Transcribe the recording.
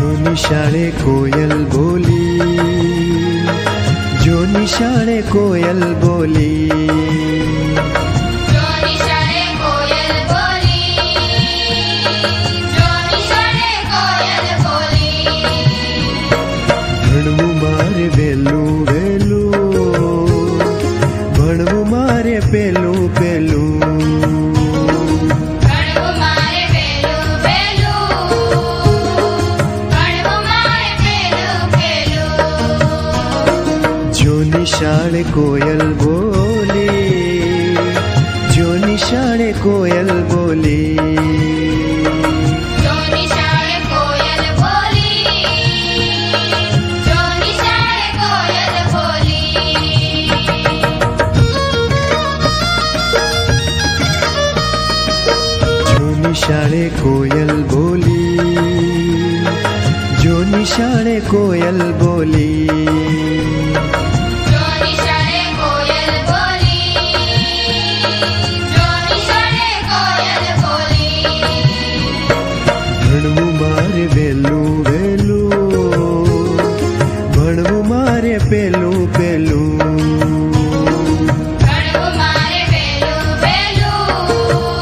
જો નિશાળે કોયલ બોલી, જો નિશાળે કોયલ બોલી, જો નિશાળે કોયલ બોલી, જો નિશાળે કોયલ બોલી. ભણવું મારે વહેલું વહેલું, ભણવું મારે પેલું પેલું, ભણવું મારે વહેલું વહેલું, ભણવું મારે વહેલું વહેલું. જો નિશાળે કોયલ બોલી, જો નિશાળે કોયલ બોલી, જો નિશાળે કોયલ બોલી, જો નિશાળે કોયલ બોલી. જો નિશાળે કોયલ બોલી, જો નિશાળે કોયલ બોલી, જો નિશાળે કોયલ બોલી, જો નિશાળે કોયલ બોલી. ભણવું મારે વહેલું વહેલું, ભણવું મારે પેલું પેલું,